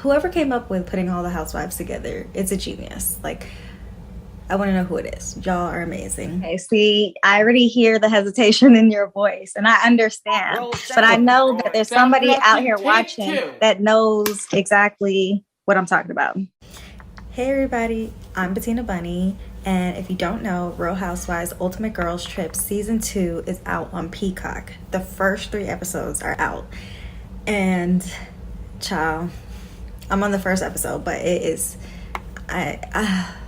whoever came up with putting all the housewives together, it's a genius. Like, I want to know who it is. Y'all are amazing. Okay, see, I already hear the hesitation in your voice, and I understand. But I know that there's somebody out here watching that knows exactly what I'm talking about. Hey everybody, I'm BetinaBunni, and if you don't know, Real Housewives Ultimate Girls Trip Season 2 is out on Peacock. The first 3 episodes are out. And, child, I'm on the first episode, but it is...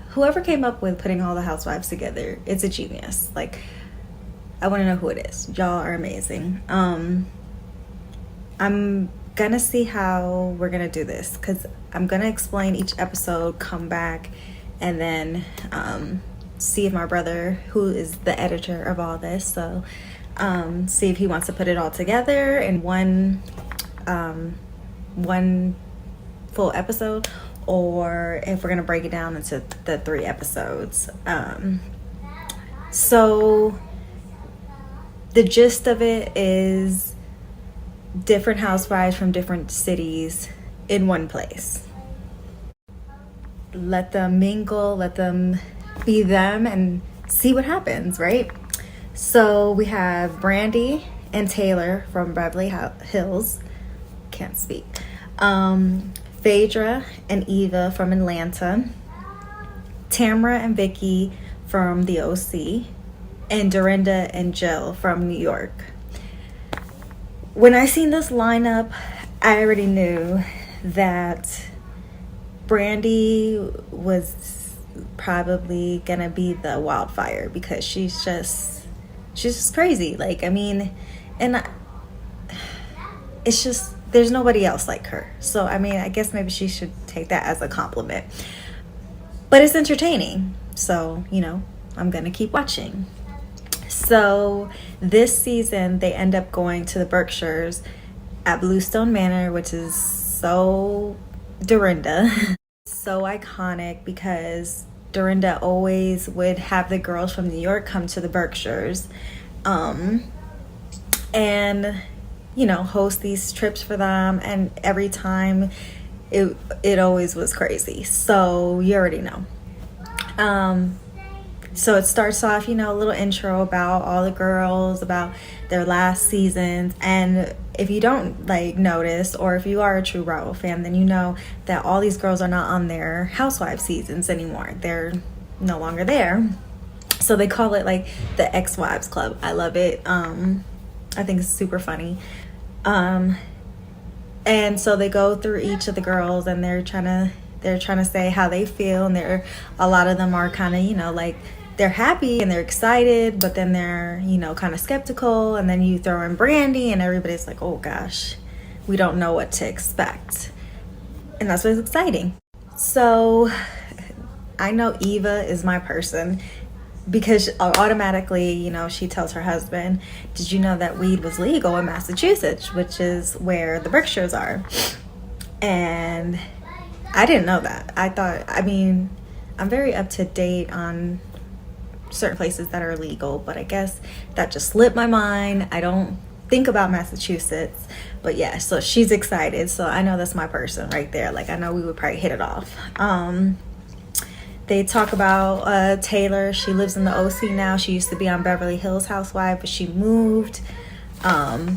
whoever came up with putting all the housewives together, it's a genius. Like, I want to know who it is. Y'all are amazing. I'm gonna see how we're gonna do this, because I'm gonna explain each episode, come back, and then see if my brother, who is the editor of all this, so see if he wants to put it all together in one full episode, or if we're gonna break it down into the 3 episodes. So the gist of it is different housewives from different cities in one place. Let them mingle, let them be them, and see what happens, right? So we have Brandy and Taylor from Beverly Hills. Can't speak. Phaedra and Eva from Atlanta, Tamra and Vicky from the OC, and Dorinda and Jill from New York. When I seen this lineup, I already knew that Brandy was probably gonna be the wildfire, because she's just crazy. Like, I mean, and it's just, there's nobody else like her. So, I mean, I guess maybe she should take that as a compliment. But it's entertaining. So, you know, I'm going to keep watching. So, this season, they end up going to the Berkshires at Bluestone Manor, which is so Dorinda. So iconic, because Dorinda always would have the girls from New York come to the Berkshires. And... you know, host these trips for them, and every time it always was crazy. So you already know. So it starts off, you know, a little intro about all the girls, about their last seasons. And if you don't like notice, or if you are a true Bravo fan, then you know that all these girls are not on their housewife seasons anymore. They're no longer there. So they call it like the Ex-Wives Club. I love it. I think it's super funny. And so they go through each of the girls, and they're trying to say how they feel, and a lot of them are kind of, you know, like, they're happy and they're excited, but then they're, you know, kind of skeptical. And then you throw in Brandy, and everybody's like, oh gosh, we don't know what to expect. And that's what's exciting. So I know Eva is my person, because automatically, you know, she tells her husband, did you know that weed was legal in Massachusetts, which is where the Berkshires are? And I didn't know that. I mean, I'm very up to date on certain places that are legal, but I guess that just slipped my mind. I don't think about Massachusetts. But yeah, so she's excited. So I know that's my person right there. Like, I know we would probably hit it off. They talk about Taylor. She lives in the OC now. She used to be on Beverly Hills Housewife, but she moved. Let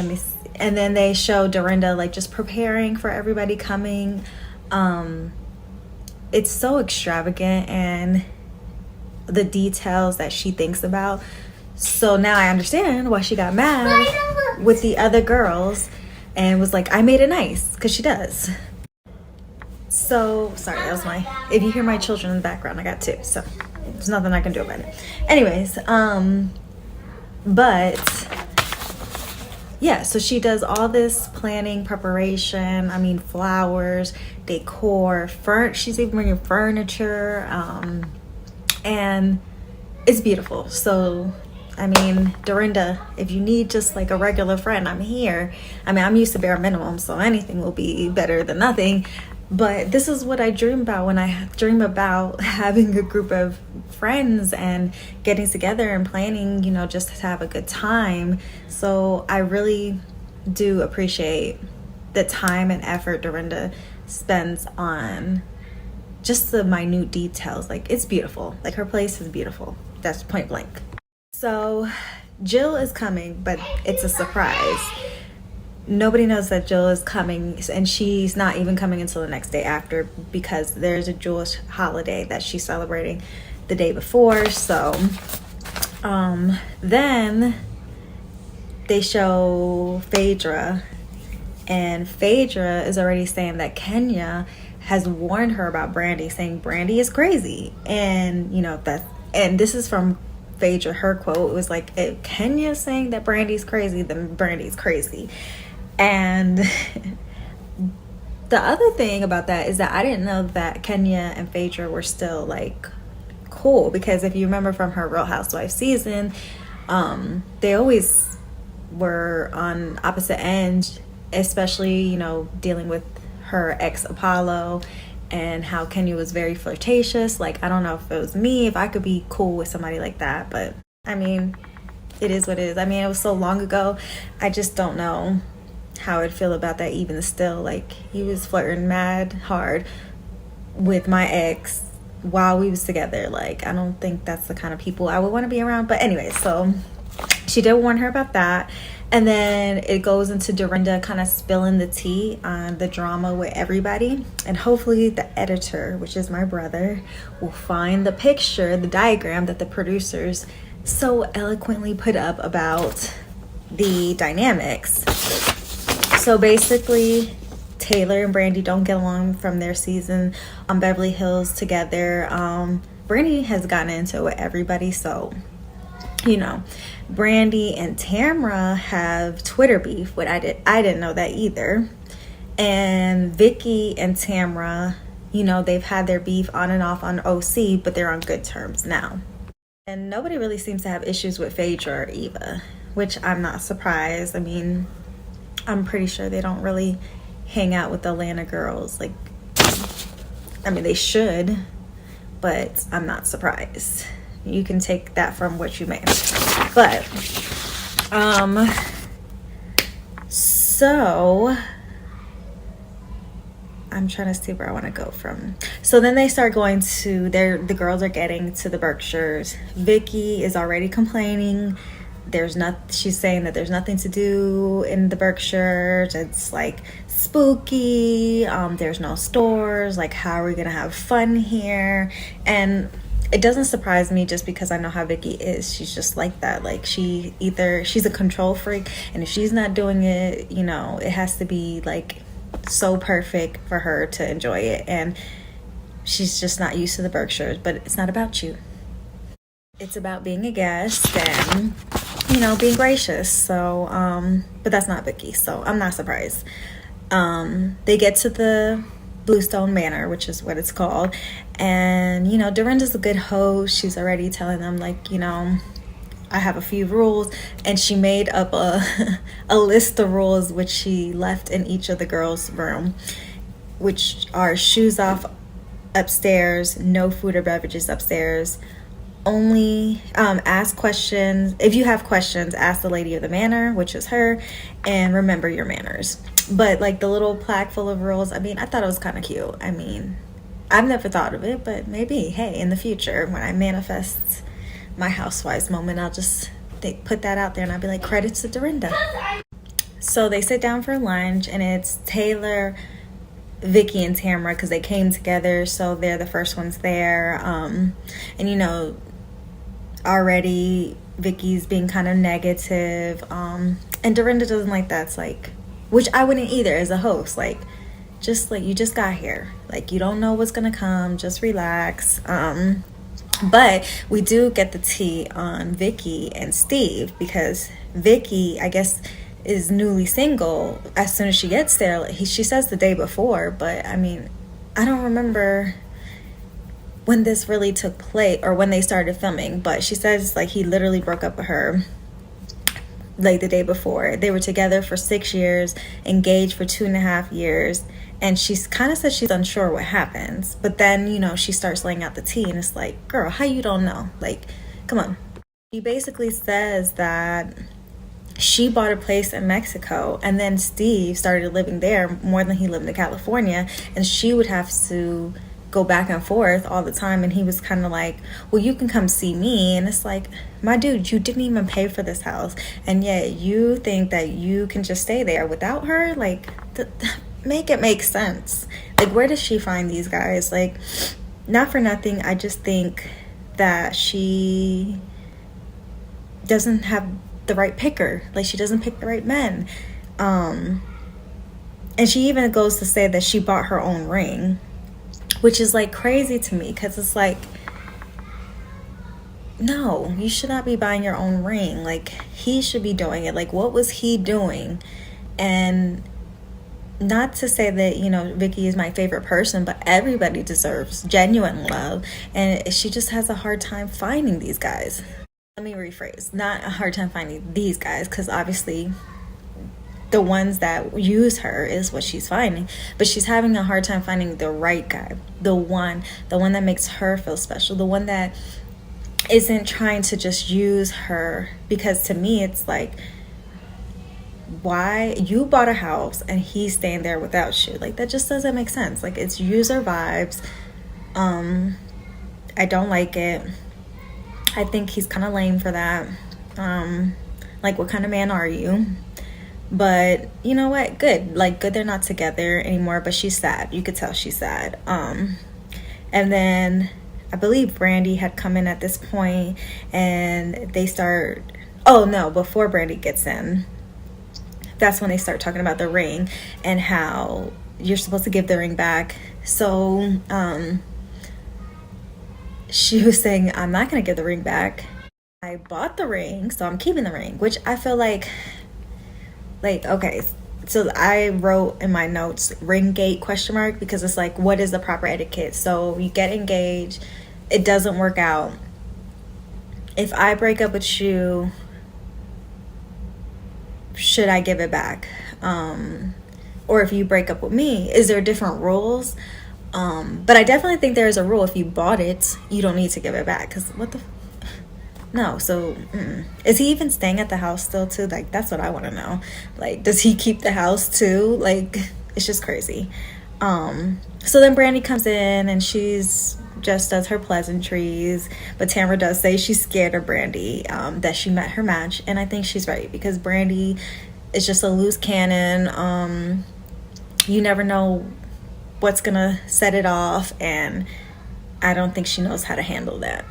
me see. And then they show Dorinda like just preparing for everybody coming. It's so extravagant, and the details that she thinks about. So now I understand why she got mad with the other girls and was like, I made it nice, because she does. So, sorry, that was if you hear my children in the background, I got 2, so there's nothing I can do about it. Anyways, but, yeah, so she does all this planning, preparation, I mean, flowers, decor, she's even bringing furniture, and it's beautiful. So, I mean, Dorinda, if you need just like a regular friend, I'm here. I mean, I'm used to bare minimum, so anything will be better than nothing. But this is what I dream about when I dream about having a group of friends and getting together and planning, you know, just to have a good time. So I really do appreciate the time and effort Dorinda spends on just the minute details. Like, it's beautiful. Like, her place is beautiful. That's point blank. So Jill is coming, but it's a surprise. Nobody knows that Jill is coming, and she's not even coming until the next day after, because there's a Jewish holiday that she's celebrating the day before. So then they show Phaedra, and Phaedra is already saying that Kenya has warned her about Brandy, saying Brandy is crazy. And and this is from Phaedra, her quote. It was like, if Kenya's saying that Brandy's crazy, then Brandy's crazy. And the other thing about that is that I didn't know that Kenya and Phaedra were still like cool, because if you remember from her Real Housewives season, they always were on opposite ends, especially dealing with her ex Apollo, and how Kenya was very flirtatious. Like, I don't know if it was me, if I could be cool with somebody like that, but I mean, it is what it is. I mean, it was so long ago, I just don't know how I'd feel about that even still. Like, he was flirting mad hard with my ex while we was together. Like, I don't think that's the kind of people I would want to be around. But anyway, so she did warn her about that. And then it goes into Dorinda kind of spilling the tea on the drama with everybody. And hopefully the editor, which is my brother, will find the picture, the diagram that the producers so eloquently put up about the dynamics. So basically, Taylor and Brandy don't get along from their season on Beverly Hills together. Brandy has gotten into it with everybody, so Brandy and Tamra have Twitter beef. I didn't know that either. And Vicky and Tamra, they've had their beef on and off on OC, but they're on good terms now. And nobody really seems to have issues with Phaedra or Eva, which I'm not surprised. I mean, I'm pretty sure they don't really hang out with the Atlanta girls. Like, I mean, they should, but I'm not surprised. You can take that from what you may. But, so I'm trying to see where I want to go from. So then they start going to the girls are getting to the Berkshires. Vicky is already complaining. She's saying that there's nothing to do in the Berkshires. It's like spooky. There's no stores. Like, how are we gonna have fun here? And it doesn't surprise me, just because I know how Vicky is. She's just like that. Like, she's a control freak, and if she's not doing it, it has to be like so perfect for her to enjoy it. And she's just not used to the Berkshires. But it's not about you. It's about being a guest and being gracious. So but that's not Vicky, so I'm not surprised. They get to the Bluestone Manor, which is what it's called, and Dorinda's a good host. She's already telling them, like, I have a few rules, and she made up a list of rules which she left in each of the girls' room, which are shoes off upstairs, no food or beverages upstairs, only ask questions. If you have questions, ask the lady of the manor, which is her, and remember your manners. But like the little plaque full of rules, I mean, I thought it was kind of cute. I mean, I've never thought of it, but maybe, hey, in the future when I manifest my housewives moment, I'll just put that out there, and I'll be like, credits to Dorinda. So they sit down for lunch, and it's Taylor, Vicky, and Tamra, because they came together, so they're the first ones there. And already Vicky's being kind of negative, and Dorinda doesn't like that. It's like, which I wouldn't either as a host. Like, just like, you just got here, like, you don't know what's gonna come, just relax. But we do get the tea on Vicky and Steve, because Vicky, I guess, is newly single. As soon as she gets there, she says the day before, but I mean, I don't remember when this really took place or when they started filming, but she says like he literally broke up with her like the day before. They were together for 6 years, engaged for 2.5 years, and she's kind of said she's unsure what happens. But then, she starts laying out the tea, and it's like, girl, how you don't know? Like, come on. He basically says that she bought a place in Mexico, and then Steve started living there more than he lived in California, and she would have to go back and forth all the time. And he was kind of like, well, you can come see me. And it's like, my dude, you didn't even pay for this house, and yet you think that you can just stay there without her? Like, make it make sense. Like, where does she find these guys? Like, not for nothing, I just think that she doesn't have the right picker. Like, she doesn't pick the right men. And she even goes to say that she bought her own ring, which is like crazy to me, because it's like, no, you should not be buying your own ring. Like, he should be doing it. Like, what was he doing? And not to say that, you know, Vicky is my favorite person, but everybody deserves genuine love, and she just has a hard time finding these guys. Let me rephrase, not a hard time finding these guys, because obviously the ones that use her is what she's finding, but she's having a hard time finding the right guy, the one that makes her feel special, the one that isn't trying to just use her. Because to me, it's like, why you bought a house and he's staying there without you? Like, that just doesn't make sense. Like, it's user vibes. I don't like it. I think he's kind of lame for that. Like, what kind of man are you? But you know what? Good. Like, good they're not together anymore, but she's sad. You could tell she's sad. And then I believe Brandy had come in at this point, and they start, oh no, before Brandy gets in, that's when they start talking about the ring and how you're supposed to give the ring back. So she was saying, I'm not going to give the ring back. I bought the ring, so I'm keeping the ring, which I feel like, okay, so I wrote in my notes, ring gate ? Because it's like, what is the proper etiquette? So you get engaged, it doesn't work out. If I break up with you, should I give it back? Or if you break up with me, is there different rules? But I definitely think there is a rule. If you bought it, you don't need to give it back. Because what the... No, so is he even staying at the house still too? Like, that's what I want to know. Like, does he keep the house too? Like, it's just crazy. So then Brandy comes in, and she's just does her pleasantries, but Tamara does say she's scared of Brandy, that she met her match, and I think she's right, because Brandy is just a loose cannon. You never know what's gonna set it off, and I don't think she knows how to handle that.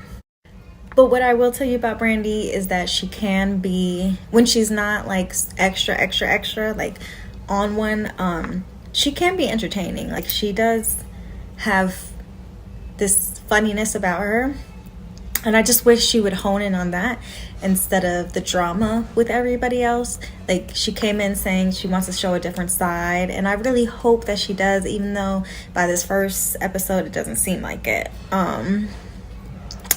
But what I will tell you about Brandy is that she can be, when she's not like extra like on one, she can be entertaining. Like, she does have this funniness about her, and I just wish she would hone in on that instead of the drama with everybody else. Like, she came in saying she wants to show a different side, and I really hope that she does, even though by this first episode it doesn't seem like it.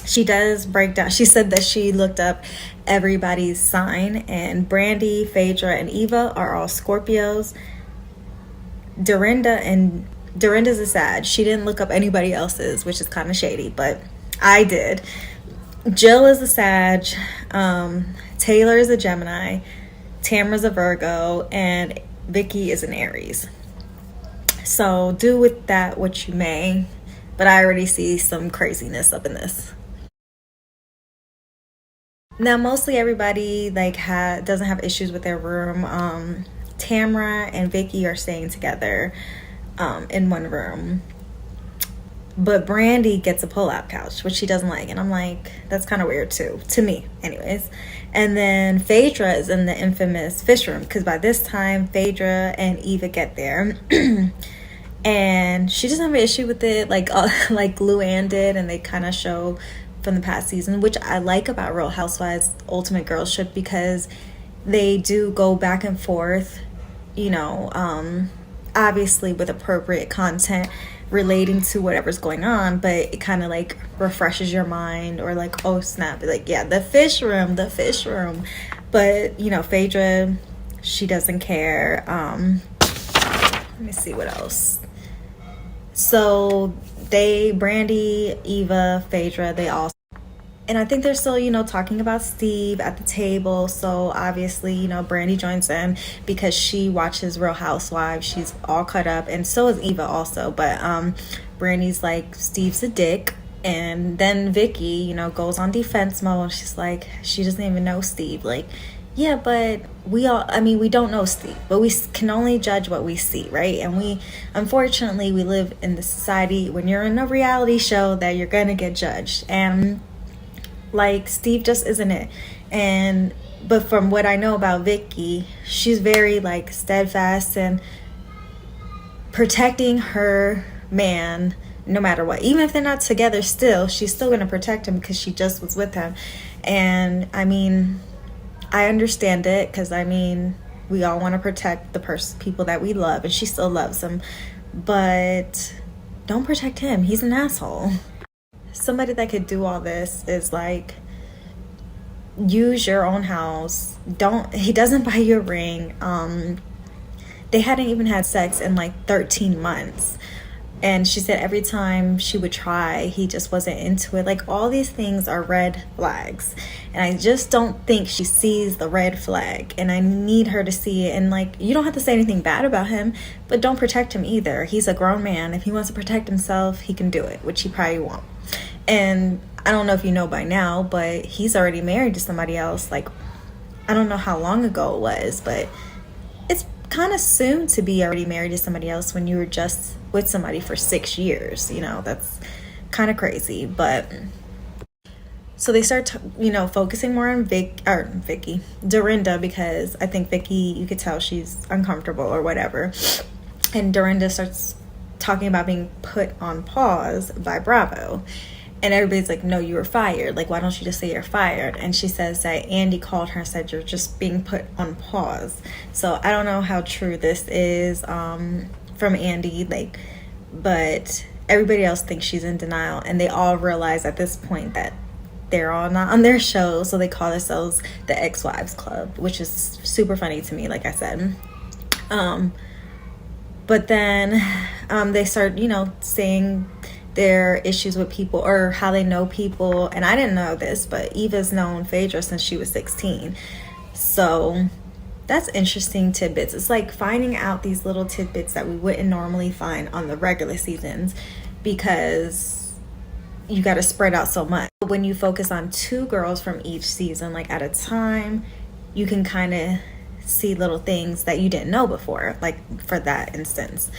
She does break down. She said that she looked up everybody's sign, and Brandy, Phaedra, and Eva are all Scorpios. Dorinda's a Sag. She didn't look up anybody else's, which is kind of shady, but I did. Jill is a Sag. Taylor is a Gemini. Tamara's a Virgo, and Vicky is an Aries. So do with that what you may, but I already see some craziness up in this. Now, mostly everybody doesn't have issues with their room. Tamara and Vicky are staying together in one room, but Brandy gets a pull-out couch, which she doesn't like, and I'm like, that's kind of weird too, to me anyways. And then Phaedra is in the infamous fish room, because by this time Phaedra and Eva get there and she doesn't have an issue with it, like Luann did, and they kind of show from the past season, which I like about Real Housewives Ultimate Girlship, because they do go back and forth, you know, obviously with appropriate content relating to whatever's going on, but it kind of like refreshes your mind, or like, oh snap, like, yeah, the fish room. But you know, Phaedra, she doesn't care. Let me see what else. So Brandy, Eva, Phaedra, they all And I think they're still, talking about Steve at the table. So obviously, Brandy joins in because she watches Real Housewives. She's all cut up, and so is Eva also. But Brandy's like, Steve's a dick. And then Vicky, goes on defense mode. She's like, she doesn't even know Steve. Like, yeah, but we don't know Steve, but we can only judge what we see, right? And unfortunately, we live in the society when you're in a reality show that you're going to get judged. And like, Steve just isn't it. But from what I know about Vicky, she's very like steadfast and protecting her man no matter what. Even if they're not together still, she's still going to protect him because she just was with him. And I mean, I understand it because we all want to protect the people that we love, and she still loves them. But don't protect him. He's an asshole. Somebody that could do all this is like, use your own house. He doesn't buy you a ring. They hadn't even had sex in like 13 months. And she said every time she would try, he just wasn't into it. Like, all these things are red flags. And I just don't think she sees the red flag. And I need her to see it. And like, you don't have to say anything bad about him, but don't protect him either. He's a grown man. If he wants to protect himself, he can do it, which he probably won't. And I don't know if you know by now, but he's already married to somebody else. Like, I don't know how long ago it was, but it's kind of soon to be already married to somebody else when you were just with somebody for 6 years. That's kind of crazy. But so they start focusing more on Vicky, Dorinda, because I think Vicky, you could tell she's uncomfortable or whatever. And Dorinda starts talking about being put on pause by Bravo. And everybody's like, no, you were fired. Like, why don't you just say you're fired? And she says that Andy called her and said, you're just being put on pause. So I don't know how true this is from Andy, but everybody else thinks she's in denial. And they all realize at this point that they're all not on their show. So they call themselves the Ex-Wives Club, which is super funny to me, like I said. But then they start, saying their issues with people or how they know people. And I didn't know this, but Eva's known Phaedra since she was 16. So that's interesting tidbits. It's like finding out these little tidbits that we wouldn't normally find on the regular seasons because you got to spread out so much. When you focus on 2 girls from each season, like at a time, you can kind of see little things that you didn't know before, like for that instance.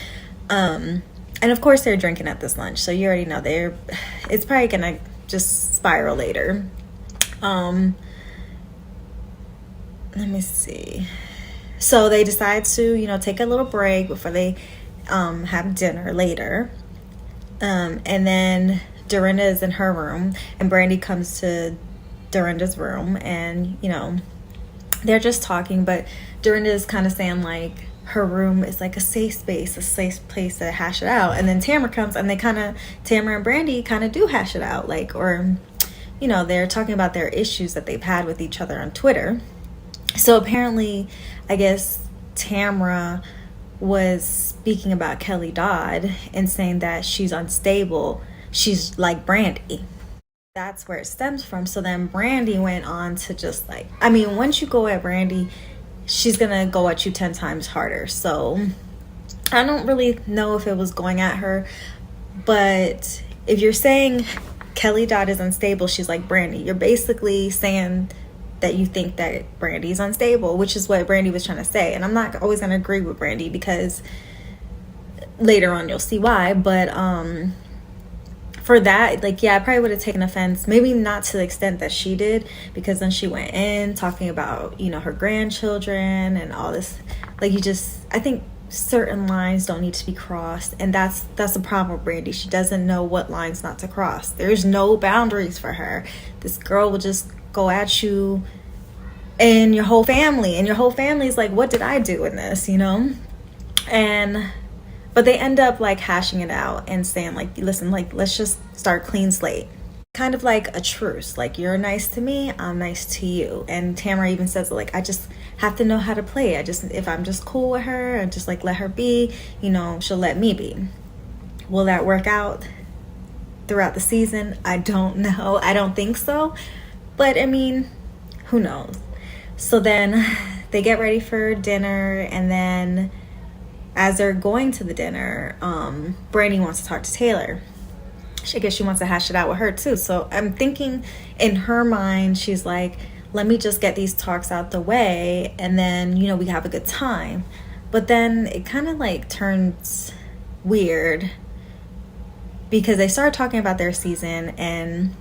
And of course they're drinking at this lunch, so you already know it's probably gonna just spiral later. Let me see. So they decide to, take a little break before they have dinner later. And then Dorinda is in her room, and Brandy comes to Dorinda's room, and, they're just talking, but Dorinda is kind of saying like her room is like a safe space, a safe place to hash it out. And then Tamara comes, and Tamara and Brandy kind of do hash it out, they're talking about their issues that they've had with each other on Twitter. So apparently, I guess Tamara was speaking about Kelly Dodd and saying that she's unstable. She's like Brandy. That's where it stems from. So then Brandy went on to just once you go at Brandy, she's gonna go at you 10 times harder. So I don't really know if it was going at her, but if you're saying Kelly Dodd is unstable, she's like Brandy, you're basically saying that you think that Brandy's unstable, which is what Brandy was trying to say. And I'm not always gonna agree with Brandy because later on you'll see why, but for that, I probably would have taken offense, maybe not to the extent that she did, because then she went in talking about, her grandchildren and all this. I think certain lines don't need to be crossed, and that's the problem with Brandy. She doesn't know what lines not to cross. There's no boundaries for her. This girl will just go at you and your whole family, and your whole family is like, what did I do in this, But they end up hashing it out and saying listen, let's just start clean slate. Kind of like a truce. You're nice to me, I'm nice to you. And Tamara even says I just have to know how to play. If I'm just cool with her and just let her be, she'll let me be. Will that work out? throughout the season? I don't know. I don't think so. But I mean, who knows? So then they get ready for dinner, and then as they're going to the dinner, Brandy wants to talk to Taylor. I guess she wants to hash it out with her too. So I'm thinking in her mind, she's like, let me just get these talks out the way, and then, you know, we have a good time. But then it kind of like turns weird because they start talking about their season. And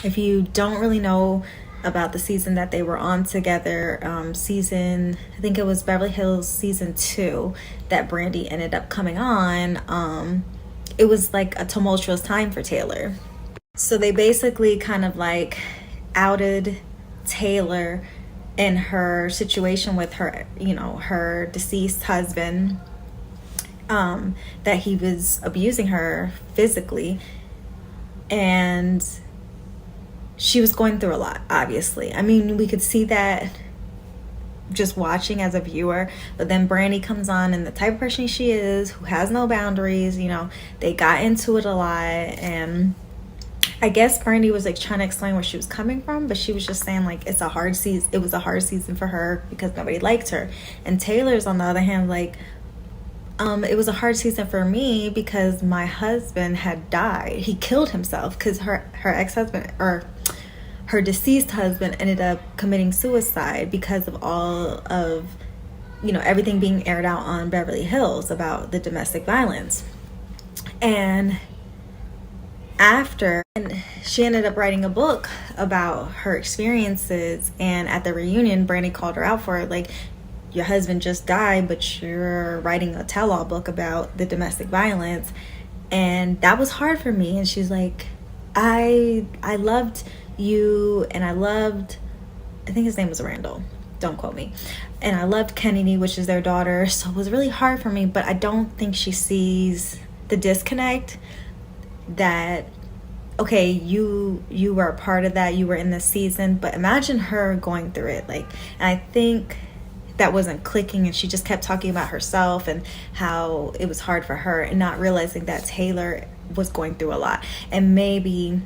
if you don't really know about the season that they were on together, I think it was Beverly Hills season 2 that Brandy ended up coming on. It was like a tumultuous time for Taylor. So they basically kind of like outed Taylor in her situation with her, you know, her deceased husband, that he was abusing her physically. And she was going through a lot, obviously. I mean, we could see that just watching as a viewer. But then Brandy comes on, and the type of person she is, who has no boundaries, you know, they got into it a lot. And I guess Brandy was like trying to explain where she was coming from, but she was just saying like it was a hard season for her because nobody liked her. And Taylor's on the other hand like, it was a hard season for me because my husband had died. He killed himself because her ex-husband, or her deceased husband, ended up committing suicide because of all of, you know, everything being aired out on Beverly Hills about the domestic violence. And she ended up writing a book about her experiences, and at the reunion, Brandy called her out for it, like, your husband just died, but you're writing a tell-all book about the domestic violence. And that was hard for me. And she's like, I loved you, and I think his name was Randall, don't quote me, and I loved Kennedy, which is their daughter, so it was really hard for me. But I don't think she sees the disconnect that, okay, you were a part of that, you were in the season, but imagine her going through it, like, and I think that wasn't clicking, and she just kept talking about herself and how it was hard for her, and not realizing that Taylor was going through a lot. And maybe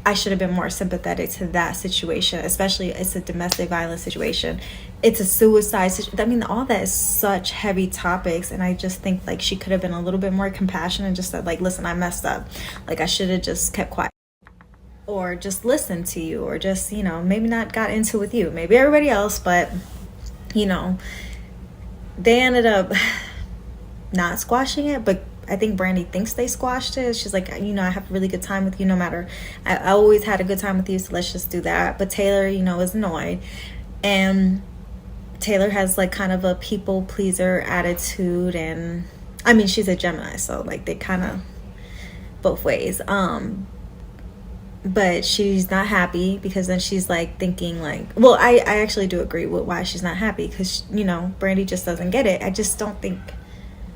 I should have been more sympathetic to that situation, especially it's a domestic violence situation, it's a suicide situation. I mean, all that is such heavy topics, and I just think like she could have been a little bit more compassionate and just said like, listen, I messed up, like I should have just kept quiet, or just listened to you, or just, you know, maybe not got into it with you, maybe everybody else, but you know, they ended up not squashing it. But I think Brandy thinks they squashed it. She's like, you know, I have a really good time with you no matter, I always had a good time with you, so let's just do that. But Taylor, you know, is annoyed, and Taylor has like kind of a people pleaser attitude, and I mean, she's a Gemini, so like they kind of both ways. But she's not happy because then she's like thinking like, well, I actually do agree with why she's not happy, because, you know, Brandy just doesn't get it. I just don't think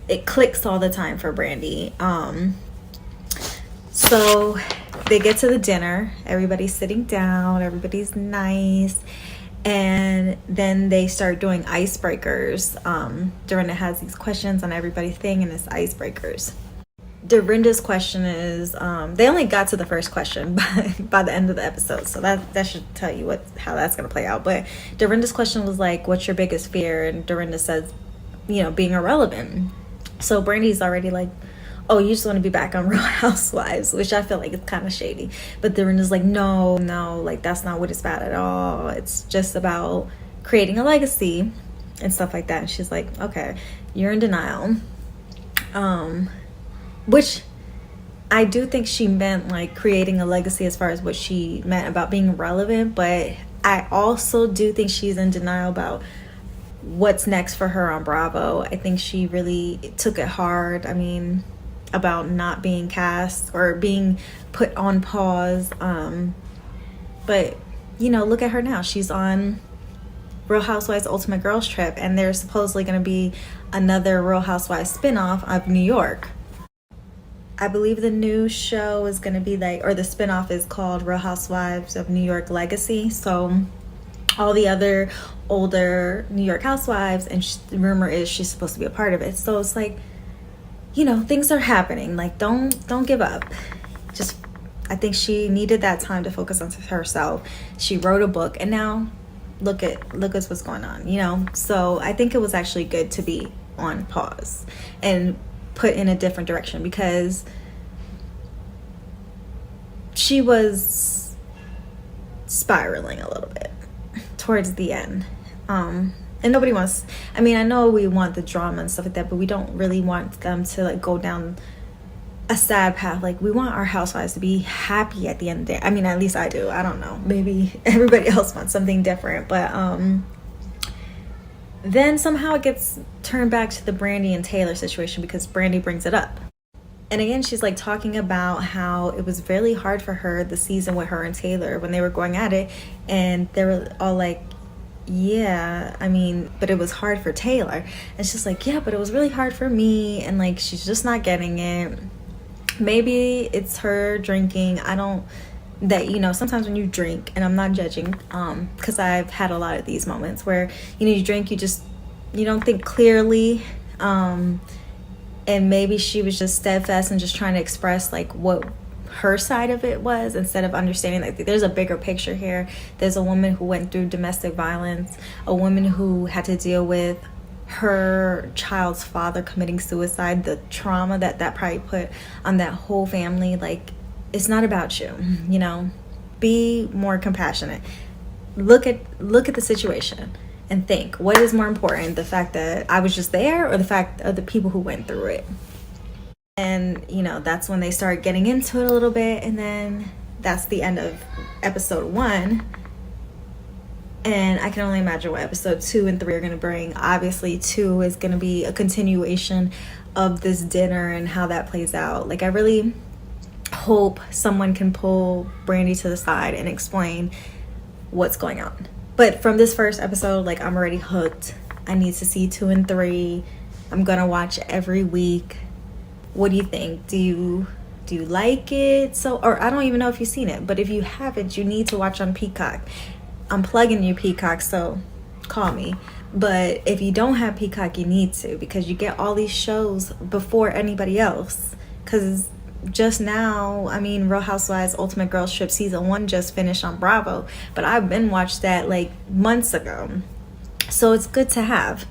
it clicks all the time for Brandy. So they get to the dinner, everybody's sitting down, everybody's nice, and then they start doing icebreakers. Dorinda has these questions on everybody's thing, and it's icebreakers. Dorinda's question is, they only got to the first question by the end of the episode, so that should tell you how that's going to play out. But Dorinda's question was like, what's your biggest fear? And Dorinda says, you know, being irrelevant. So Brandy's already like, oh, you just want to be back on Real Housewives, which I feel like it's kind of shady. But Dorinda's like, no, like that's not what it's about at all. It's just about creating a legacy and stuff like that. And she's like, okay, you're in denial. Which I do think she meant like creating a legacy as far as what she meant about being relevant, but I also do think she's in denial about what's next for her on Bravo. I think she really took it hard. I mean, about not being cast or being put on pause. But, you know, look at her now. She's on Real Housewives Ultimate Girls Trip, and there's supposedly going to be another Real Housewives spinoff of New York. I believe the new show is going to be like, or the spinoff is called Real Housewives of New York Legacy. So all the other older New York housewives, and the rumor is she's supposed to be a part of it. So it's like, you know, things are happening. Like, don't give up. Just I think she needed that time to focus on herself. She wrote a book, and now look at what's going on, you know? So I think it was actually good to be on pause and put in a different direction, because she was spiraling a little bit towards the end. And nobody wants, I mean, I know we want the drama and stuff like that, but we don't really want them to like go down a sad path. Like, we want our housewives to be happy at the end of the day. I mean, at least I do. I don't know, maybe everybody else wants something different, but then somehow it gets turned back to the Brandy and Taylor situation, because Brandy brings it up. And again, she's like talking about how it was really hard for her, the season with her and Taylor, when they were going at it, and they were all like, yeah, I mean, but it was hard for Taylor. And it's just like, yeah, but it was really hard for me, and like, she's just not getting it. Maybe it's her drinking. I don't, that, you know, sometimes when you drink, and I'm not judging, because I've had a lot of these moments where, you know, you drink, you don't think clearly, and maybe she was just steadfast and just trying to express like what her side of it was, instead of understanding that there's a bigger picture here. There's a woman who went through domestic violence, a woman who had to deal with her child's father committing suicide, the trauma that probably put on that whole family. Like, it's not about you, you know? Be more compassionate. Look at the situation and think, what is more important, the fact that I was just there, or the fact of the people who went through it? And, you know, that's when they start getting into it a little bit, and then that's the end of episode 1. And I can only imagine what episode 2 and 3 are going to bring. Obviously, 2 is going to be a continuation of this dinner and how that plays out. Like, I really hope someone can pull Brandy to the side and explain what's going on. But from this first episode, like, I'm already hooked. I need to see 2 and 3. I'm going to watch every week. What do you think? Do you like it? So, or I don't even know if you've seen it, but if you haven't, you need to watch on Peacock. I'm plugging you, Peacock, so call me. But if you don't have Peacock, you need to, because you get all these shows before anybody else. Because just now, I mean, Real Housewives Ultimate Girls Trip season 1 just finished on Bravo, but I've been watched that like months ago, so it's good to have.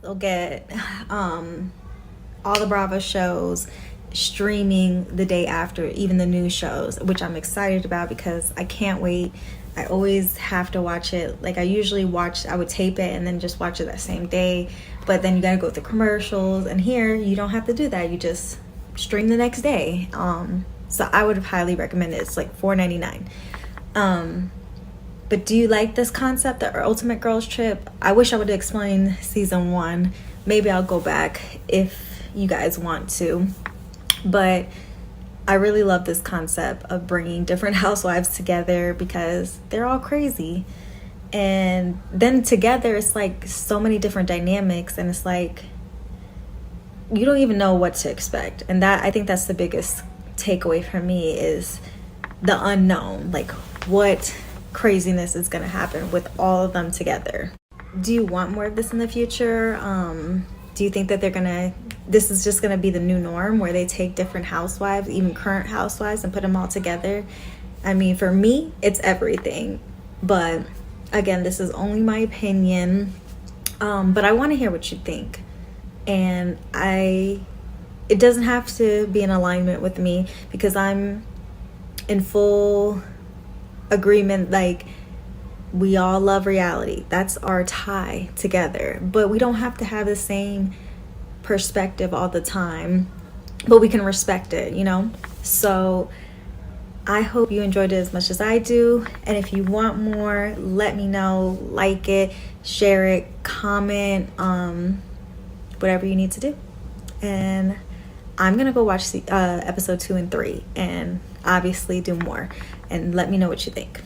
I'll get all the Bravo shows streaming the day after, even the new shows, which I'm excited about because I can't wait. I always have to watch it. Like, I would tape it and then just watch it that same day, but then you gotta go through commercials, and here you don't have to do that. You just stream the next day. So I would highly recommend it. It's like $4.99. But do you like this concept, the Ultimate Girls Trip? I wish I would have explained season 1. Maybe I'll go back if you guys want to. But I really love this concept of bringing different housewives together, because they're all crazy. And then together, it's like so many different dynamics, and it's like you don't even know what to expect. And that, I think that's the biggest takeaway for me, is the unknown. Like, what craziness is going to happen with all of them together. Do you want more of this in the future? Do you think that this is just gonna be the new norm, where they take different housewives, even current housewives, and put them all together? I mean, for me, it's everything. But again, this is only my opinion. But I want to hear what you think. And it doesn't have to be in alignment with me, because I'm in full agreement. Like, we all love reality. That's our tie together. But we don't have to have the same perspective all the time, but we can respect it, you know? So I hope you enjoyed it as much as I do. And if you want more, let me know. Like it, share it, comment, whatever you need to do. And I'm gonna go watch episode 2 and 3, and obviously do more, and let me know what you think.